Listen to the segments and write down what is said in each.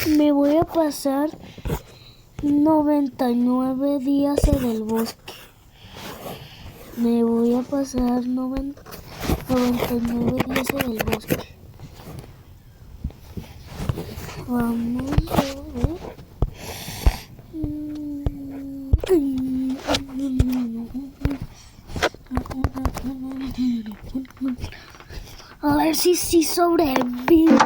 Me voy a pasar 99 días en el bosque. Me voy a pasar 99 días en el bosque. Vamos a ver. A ver si sobrevivo.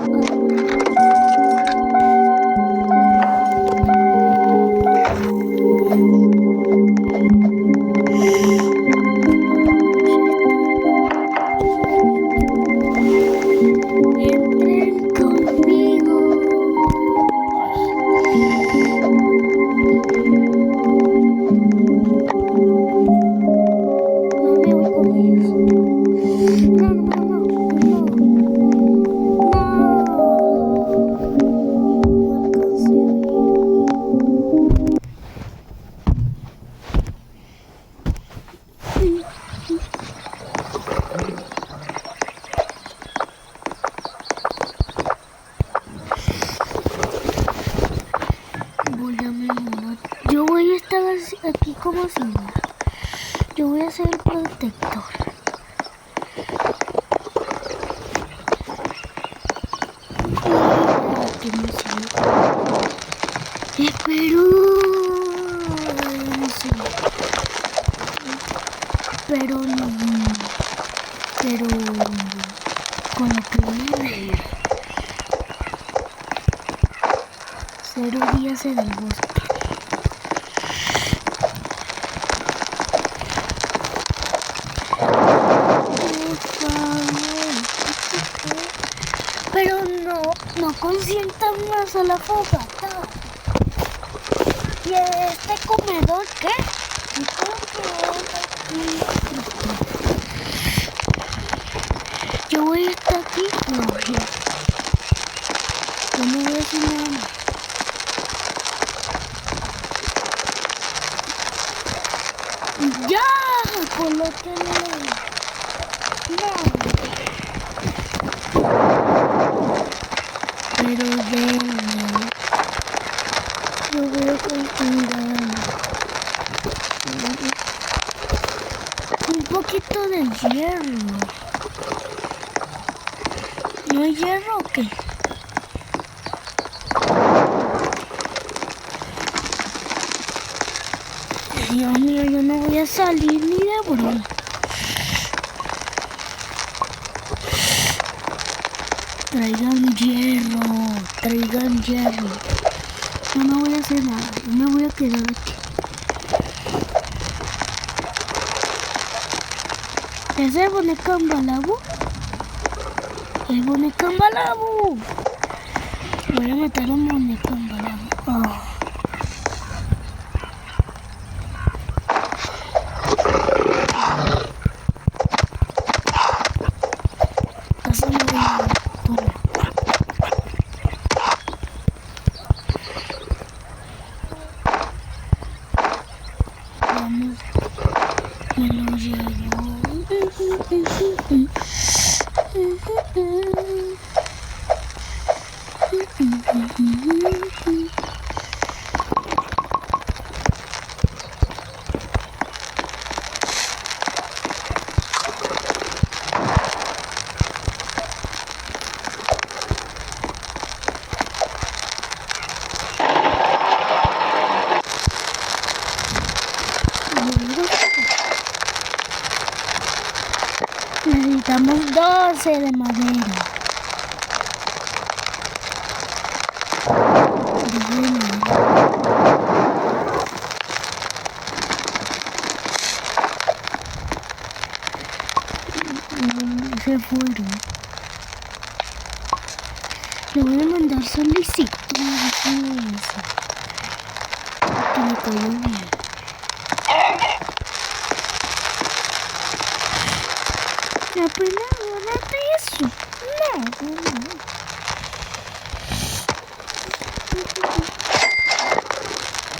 Entren conmigo. No me voy con ellos. No. Yo voy a estar aquí como si nada. Yo voy a ser el protector. Espero. Pero con lo que voy a ver. 0 días en el bosque. Pero no consientan una sola fogata. ¿Y este comedor qué? Yo voy a estar aquí. No, yo no voy a decir nada más. ¡Ya! Colóquenle. No. Pero yo voy a continuar. Un poquito de hierro. ¿No hay hierro o qué? Dios mío, yo no voy a salir ni de broma. Traigan hierro. Yo no voy a hacer nada, yo me voy a quedar aquí. ¿Ese es boneca en Balabu? ¿Es boneca en Balabu? Voy a meter un boneco en Balabu. Oh. Me lo llevo. Necesitamos 12 de madera. Se fueron. Le voy a mandar solicitudes. Que me cayó bien. Apenas agarraste eso. No.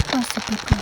Pasa, papá.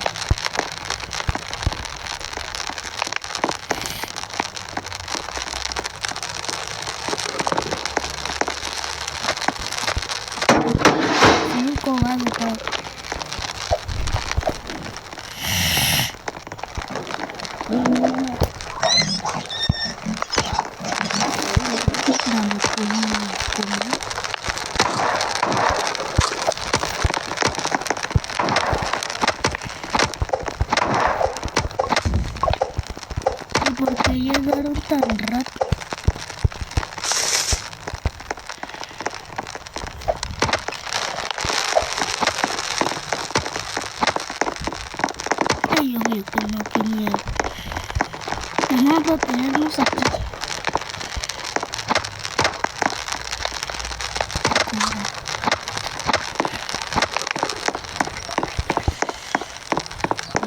vamos aquí.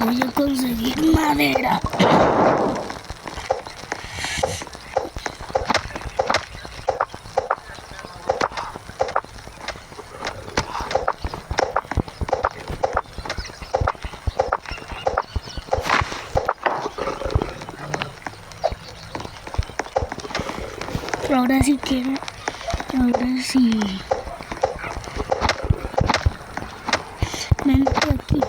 Voy a conseguir madera. Ahora sí quiero. Ahora sí. Vente aquí.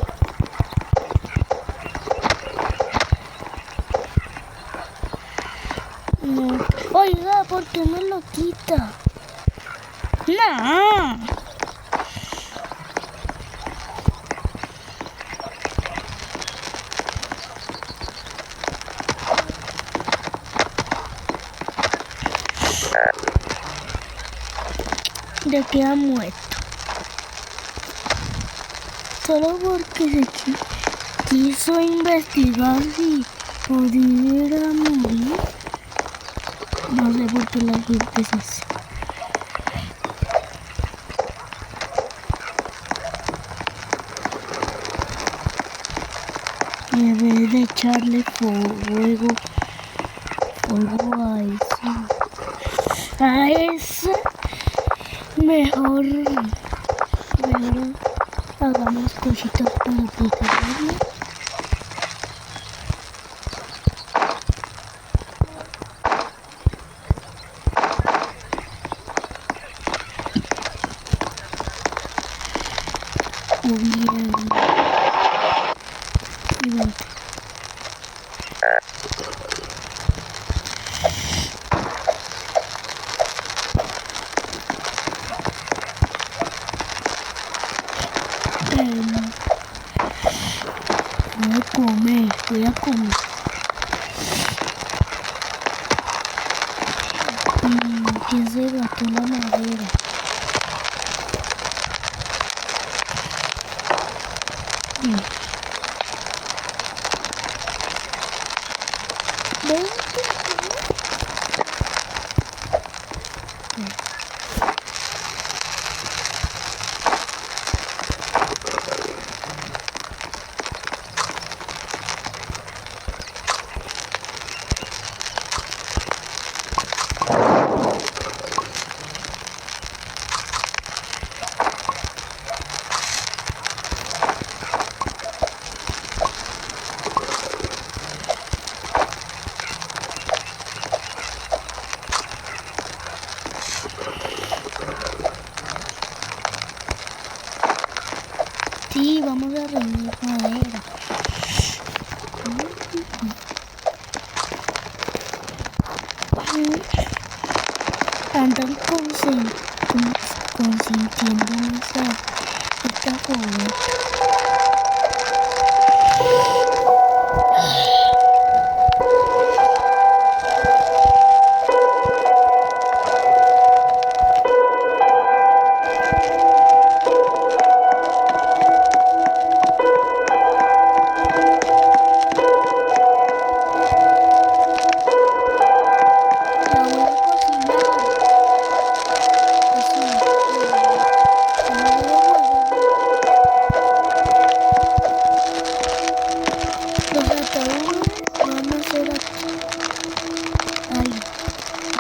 No. Oiga, ¿por qué me lo quita? No. Ya queda muerto. Solo porque se quiso investigar si pudiera morir. No sé por qué la gente es así. En vez de echarle fuego a ese, mejor hagamos cositas para protegerlo. Bien. Y bueno. Voy a comer. ¿Quién se gastó la madera? Bien. ¿Ven? Sí, vamos a reunir madera. Andan consintiendo esta joven.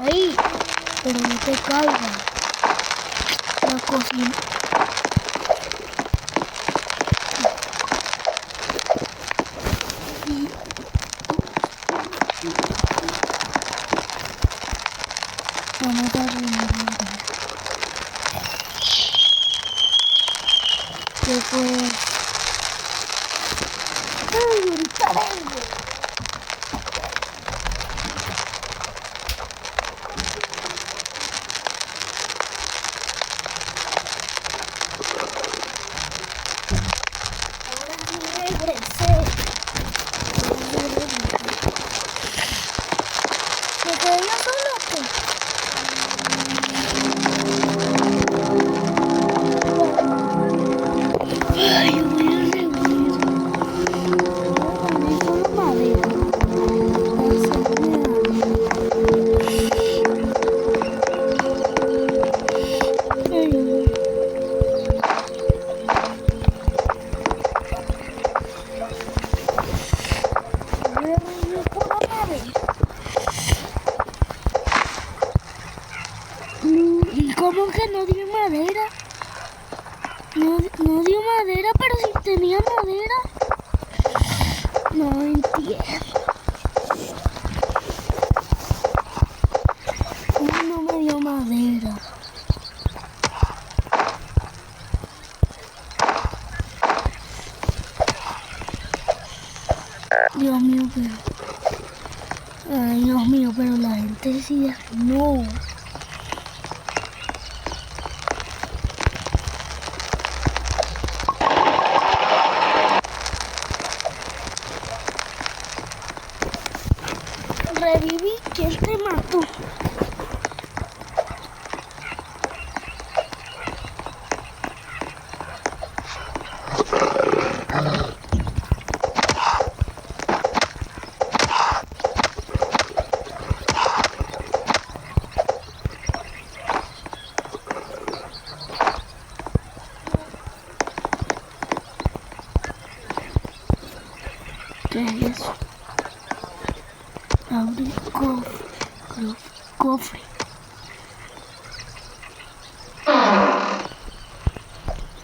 Ahí, pero no te caiga la cocina. Vamos a remover. Después. ¡Ay, ahorita vengo! ¿Me quedé yo solo o qué? Ay, yo voy a reunir. No, no dio madera, pero si tenía madera. No entiendo. No me dio madera. Dios mío, pero... Ay, Dios mío, pero la gente decía no. Reviví, ¿quién te mató? ¿Qué es eso? Abre el cofre.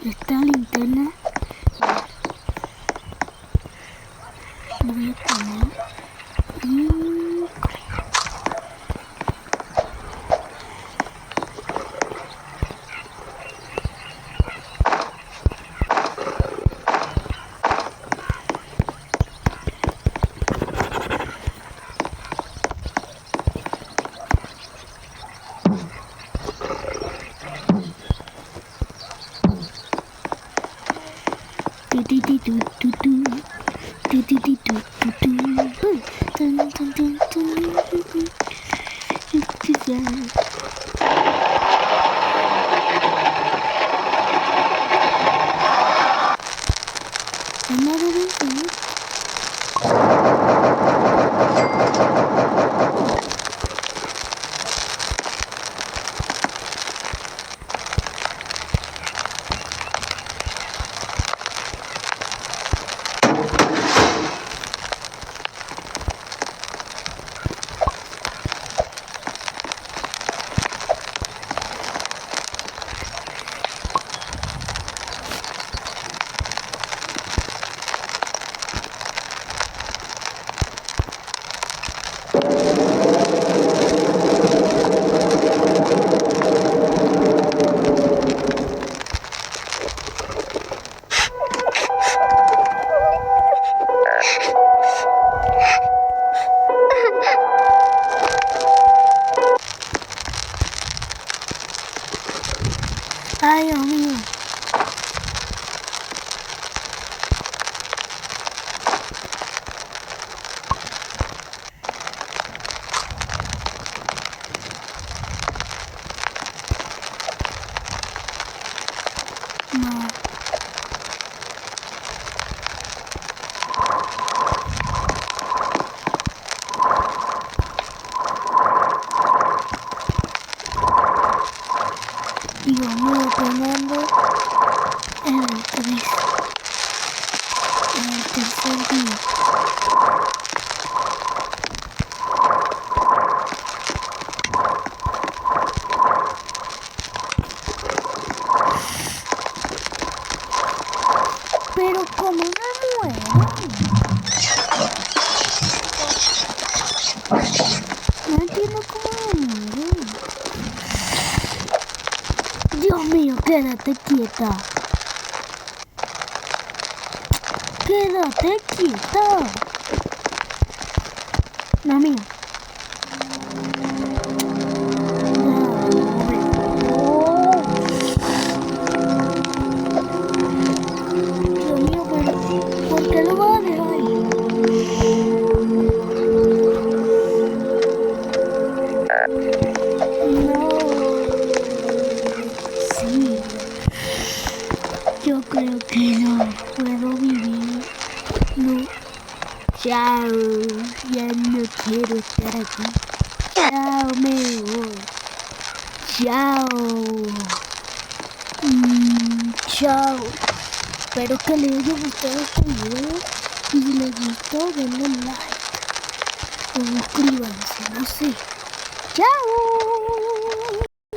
Esta linterna voy a poner. Ay, Dios mío. No. Dios mío, tomando el 3. El tercer día. Pero como me muero. No entiendo cómo me muero. Dios mío, quédate quieta. Quédate quieta. No, mío. Dios mío, pero ¿por qué lo vas a dejar ahí? No. Sí. Yo creo que no puedo vivir. No. Chao. Ya no quiero estar aquí. Chao, me voy. Chao. Chao. Espero que les haya gustado este video. Y si les gustó, denle like. O suscríbanse, no sé. Chao.